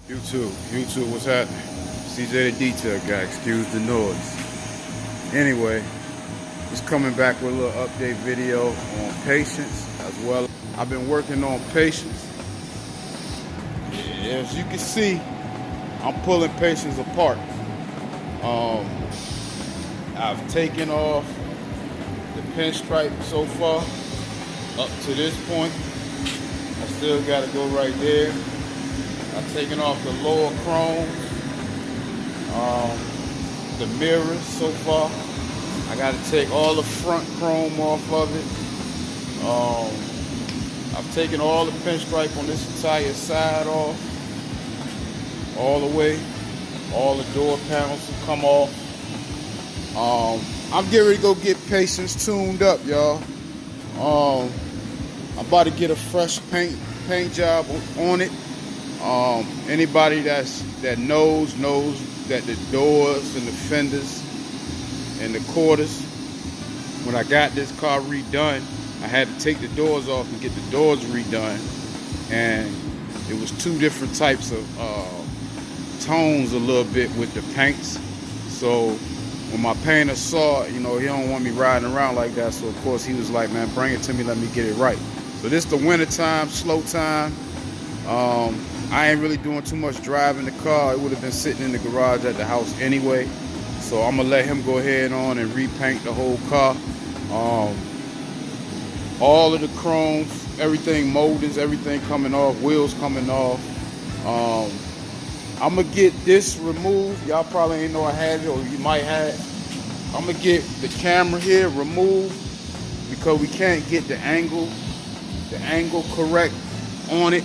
YouTube, what's happening? CJ the Detail Guy, excuse the noise. Anyway, just coming back with a little update video on patience as well. I've been working on patience. As you can see, I'm pulling patience apart. I've taken off the pinstripe so far up to this point. I still got to go right there. I've taken off the lower chrome, the mirrors so far. I got to take all the front chrome off of it. I've taken all the pinstripe on this entire side off, all the way. All the door panels will come off. I'm getting ready to go get patience tuned up, y'all. I'm about to get a fresh paint job on it. Anybody that knows that the doors and the fenders and the quarters, when I got this car redone, I had to take the doors off and get the doors redone, and it was two different types of tones a little bit with the paints. So when my painter saw it, he don't want me riding around like that, so of course he was like, man, bring it to me, let me get it right. So this the winter time, slow time. I ain't really doing too much driving the car. It would have been sitting in the garage at the house anyway. So I'm gonna let him go ahead on and repaint the whole car. All of the chrome, everything, moldings, everything coming off, wheels coming off. I'm gonna get this removed. Y'all probably ain't know I had it, or you might have it. I'm gonna get the camera here removed because we can't get the angle correct on it.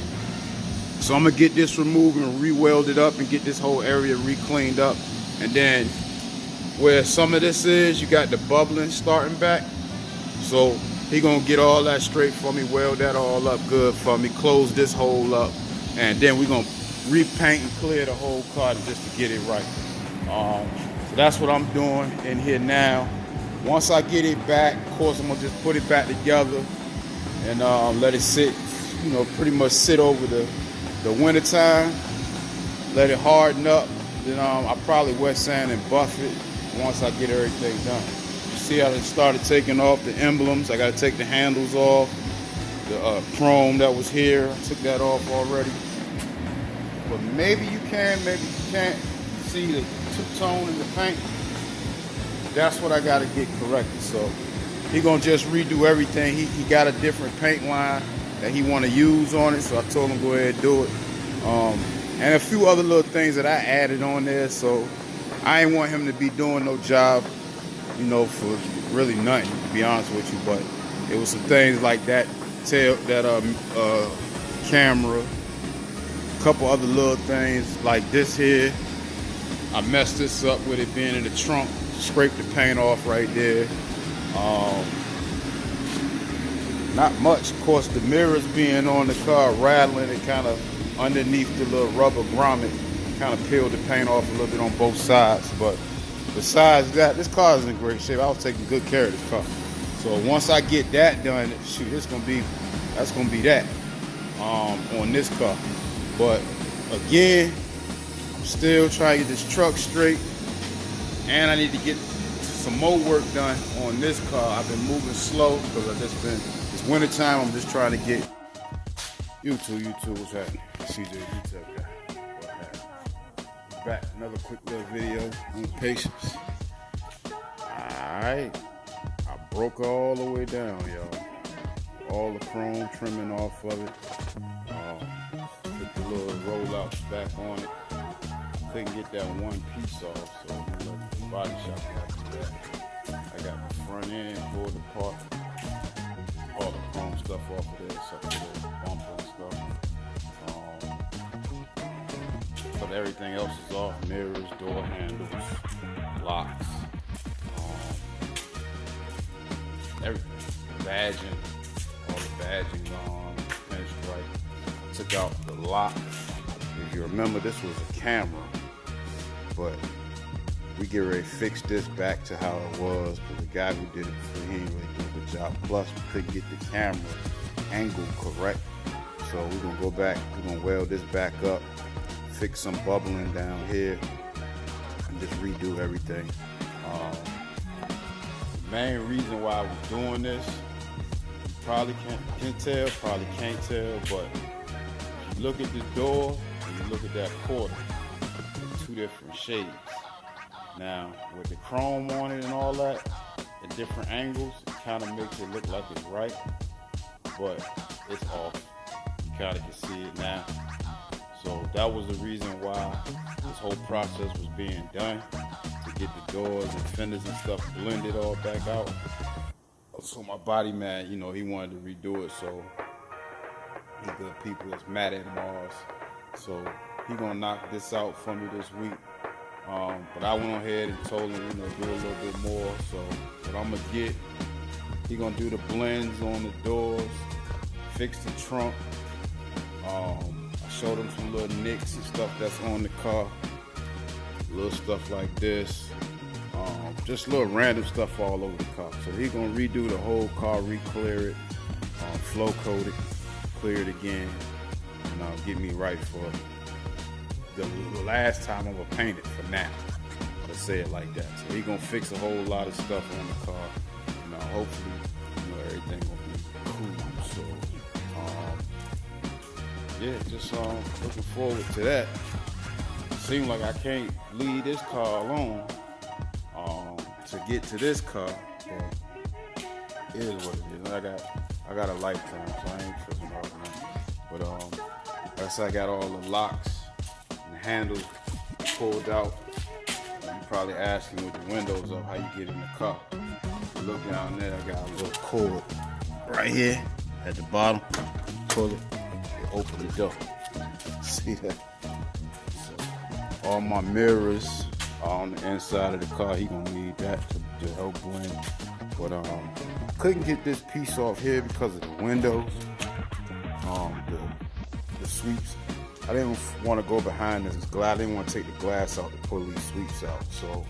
So I'm gonna get this removed and re-weld it up and get this whole area re-cleaned up. And then where some of this is, you got the bubbling starting back. So he gonna get all that straight for me, weld that all up good for me, close this hole up, and then we're gonna repaint and clear the whole car just to get it right. So that's what I'm doing in here now. Once I get it back, of course I'm gonna just put it back together and let it sit, pretty much sit over the winter time. Let it harden up. Then I'll probably wet sand and buff it once I get everything done. You see I started taking off the emblems. I gotta take the handles off. The chrome that was here, I took that off already. But maybe you can, maybe you can't see the two-tone in the paint. That's what I gotta get corrected. So he gonna just redo everything. He got a different paint line that he wanna use on it, so I told him go ahead and do it. And a few other little things that I added on there, so I ain't want him to be doing no job, for really nothing, to be honest with you. But it was some things like that, camera, a couple other little things like this here. I messed this up with it being in the trunk, scraped the paint off right there. Not much, of course, the mirrors being on the car, rattling it kind of underneath the little rubber grommet, kind of peeled the paint off a little bit on both sides. But besides that, this car is in great shape. I was taking good care of this car. So once I get that done, shoot, that's gonna be that on this car. But again, I'm still trying to get this truck straight, and I need to get some more work done on this car. I've been moving slow because it's winter time. I'm just trying to get YouTube, what's happening? CJ Detail Guy. What happened? Back, another quick little video on patience. Alright. I broke her all the way down, y'all. All the chrome trimming off of it. Put the little rollouts back on it. Couldn't get that one piece off, so I'm gonna let the body shop do that. I got the front end pulled apart. All the chrome stuff off of there, except for the bumper and stuff. But everything else is off. Mirrors, door handles, locks, everything. Badging, all the badging on, pinstripe. Took out the lock. If you remember, this was a camera, but we get ready to fix this back to how it was, because the guy who did it before, he didn't really do a good job. Plus, we couldn't get the camera angle correct. So we're gonna go back, we're gonna weld this back up, fix some bubbling down here and just redo everything. The main reason why I was doing this, you probably can tell, probably can't tell, but if you look at the door and you look at that quarter, it's two different shades. Now, with the chrome on it and all that, at different angles, it kind of makes it look like it's right, but it's off. You kind of can see it now. So that was the reason why this whole process was being done, to get the doors and fenders and stuff blended all back out. So my body man, he wanted to redo it, so he good people that's mad at Mars. So he gonna knock this out for me this week. But I went on ahead and told him, do a little bit more. So what I'm gonna get, he gonna do the blends on the doors, fix the trunk. I showed him some little nicks and stuff that's on the car, little stuff like this, just little random stuff all over the car. So he gonna redo the whole car, re-clear it, flow coat it, clear it again, and get me right for the last time I'm gonna paint it for now. Let's say it like that. So he gonna fix a whole lot of stuff on the car. Hopefully, everything gonna be cool. So, yeah, just looking forward to that. Seems like I can't leave this car alone to get to this car, but it is what it is. I got a lifetime, so I ain't tripping out now. But I said, I got all the locks and handles pulled out. You probably asking with the windows up how you get in the car. Look down there, I got a little cord right here at the bottom. Pull it, open the door. See that? So, all my mirrors are on the inside of the car. He gonna need that to help blend. But I couldn't get this piece off here because of the windows, the sweeps. I didn't want to go behind this glass. I didn't want to take the glass out to pull these sweeps out. So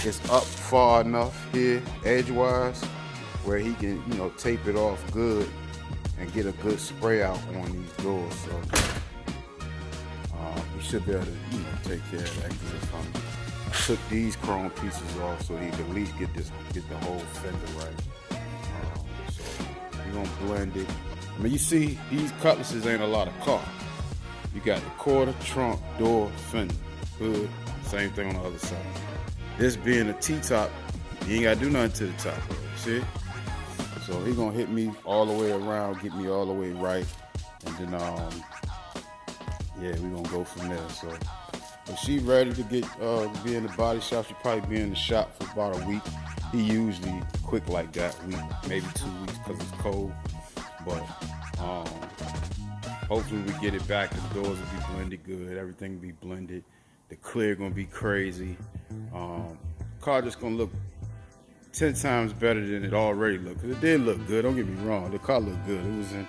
it's up far enough here, edgewise, where he can, tape it off good and get a good spray out on these doors. So he should be able to, take care of that good for me. I took these chrome pieces off so he could at least get the whole fender right. So we're gonna blend it. I mean, you see, these cutlasses ain't a lot of car. You got the quarter, trunk, door, fender, hood, same thing on the other side. This being a T-top, you ain't gotta do nothing to the top of it, see? So he gonna hit me all the way around, get me all the way right, and then yeah, we gonna go from there. So if she ready to get be in the body shop, she probably be in the shop for about a week. He usually quick like that, week, maybe 2 weeks, cause it's cold. But hopefully we get it back. The doors will be blended good, everything will be blended. The clear gonna be crazy. Car just gonna look 10 times better than it already looked. Cause it did look good, don't get me wrong. The car looked good. It was in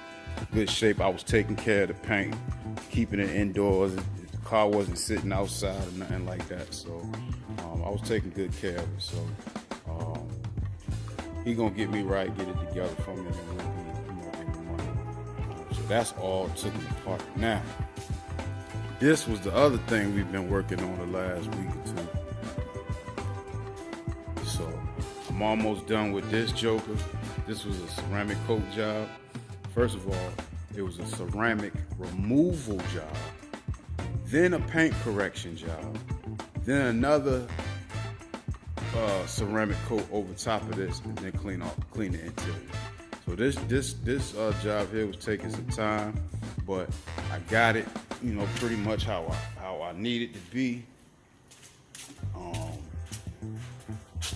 good shape. I was taking care of the paint, keeping it indoors. The car wasn't sitting outside or nothing like that. So I was taking good care of it. So he gonna get me right, get it together for me, and then we'll be in the money. So that's all took me apart. Now, this was the other thing we've been working on the last week or two. So I'm almost done with this joker. This was a ceramic coat job. First of all, it was a ceramic removal job, then a paint correction job, then another ceramic coat over top of this, and then clean the interior. So this job here was taking some time, but I got it, pretty much how I need it to be.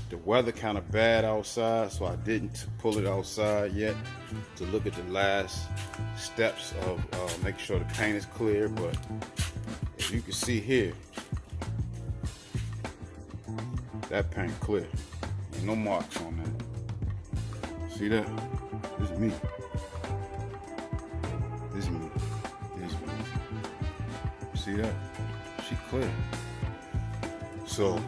The weather kind of bad outside, so I didn't pull it outside yet to look at the last steps of making sure the paint is clear. But as you can see here, that paint clear. Ain't no marks on that. See that? This is me. This is me. This is me. See that? She clear. So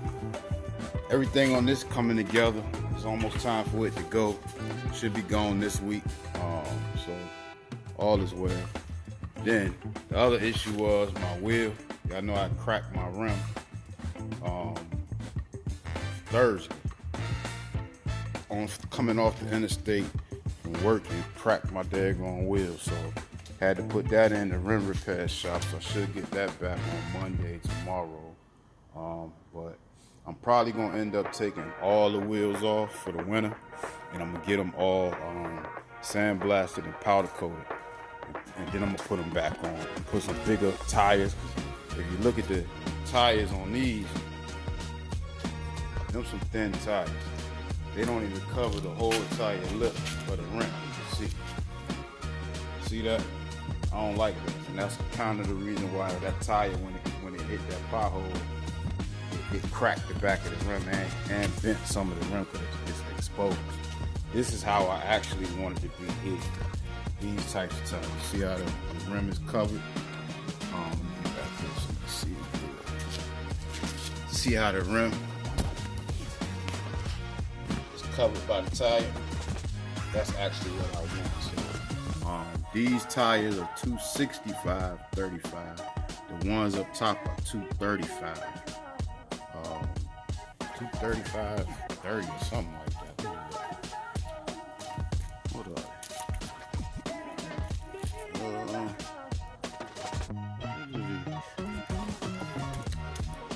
everything on this coming together. It's almost time for it to go. Should be gone this week. So all is well. Then the other issue was my wheel. Y'all know I cracked my rim Thursday on coming off the interstate from work and cracked my daggone wheel. So had to put that in the rim repair shop. So I should get that back on Monday tomorrow. But I'm probably gonna end up taking all the wheels off for the winter, and I'm gonna get them all sandblasted and powder coated, and then I'm gonna put them back on and put some bigger tires. If you look at the tires on these, them some thin tires. They don't even cover the whole tire lip for the rim. You can see that? I don't like that, and that's kind of the reason why that tire, when it hit that pothole, it cracked the back of the rim and bent some of the rim because it's exposed. This is how I actually wanted to be hit. These types of tires. See how the rim is covered? See how the rim is covered by the tire? That's actually what I want. So, these tires are 265/35. The ones up top are 235. 235/30 or something like that. What are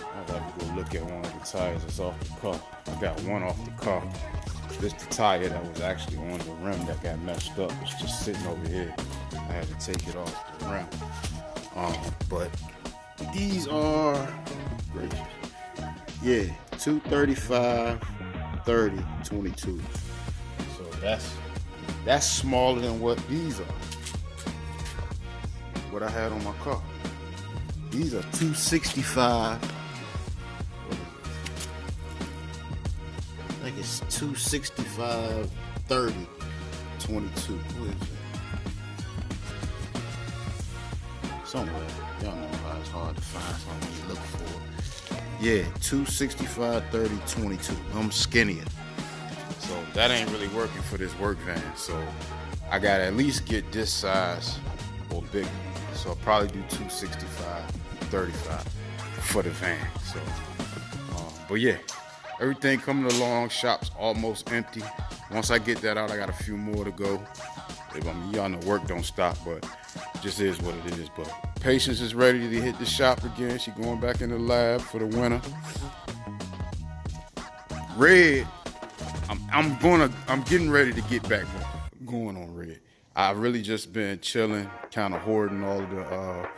I gotta go look at one of the tires that's off the car. I got one off the car. This the tire that was actually on the rim that got messed up. It's just sitting over here. I had to take it off the rim. But these are gracious. Yeah, 235/30/22. So that's smaller than what these are. What I had on my car. These are 265. What is this? I think it's 265/30/22. What is it? Somewhere. Y'all know how it's hard to find something when you look for it. Yeah, 265/30/22. I'm skinnier. So that ain't really working for this work van. So I gotta at least get this size or bigger. So I'll probably do 265/35 for the van. So, but yeah, everything coming along. Shop's almost empty. Once I get that out, I got a few more to go. I mean, y'all know work don't stop, but just is what it is. But Patience is ready to hit the shop again. She going back in the lab for the winter. Red, I'm getting ready to get back going on Red. I've really just been chilling, kind of hoarding all of the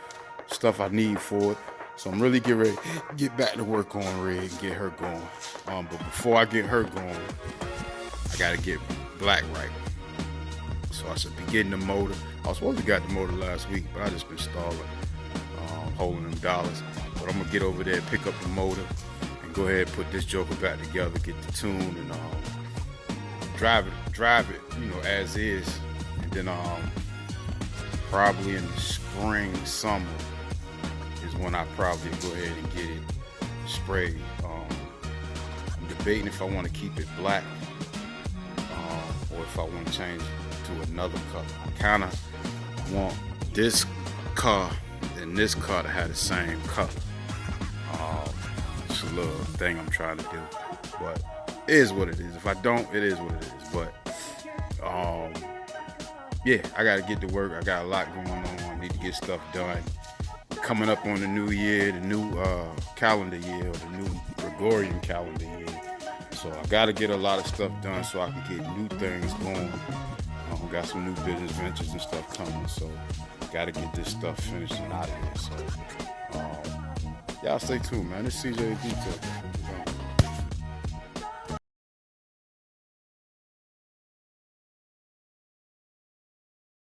stuff I need for it. So I'm really getting ready to get back to work on Red and get her going. But before I get her going, I gotta get Black right. So I should be getting the motor. I was supposed to get the motor last week, but I just been stalling, holding them dollars. But I'm gonna get over there, pick up the motor, and go ahead and put this joker back together, get the tune, and drive it, as is. And then probably in the spring, summer is when I probably go ahead and get it sprayed. I'm debating if I want to keep it black or if I want to change it to another color. I kind of want this car and this car to have the same color. It's a little thing I'm trying to do, but it is what it is. If I don't, it is what it is. But yeah, I gotta get to work. I got a lot going on. I need to get stuff done. Coming up on the new year, the new calendar year, or the new Gregorian calendar year. So I gotta get a lot of stuff done so I can get new things going. Got some new business ventures and stuff coming, so gotta get this stuff finished and out of here. So y'all stay tuned, man. This CJ Detail.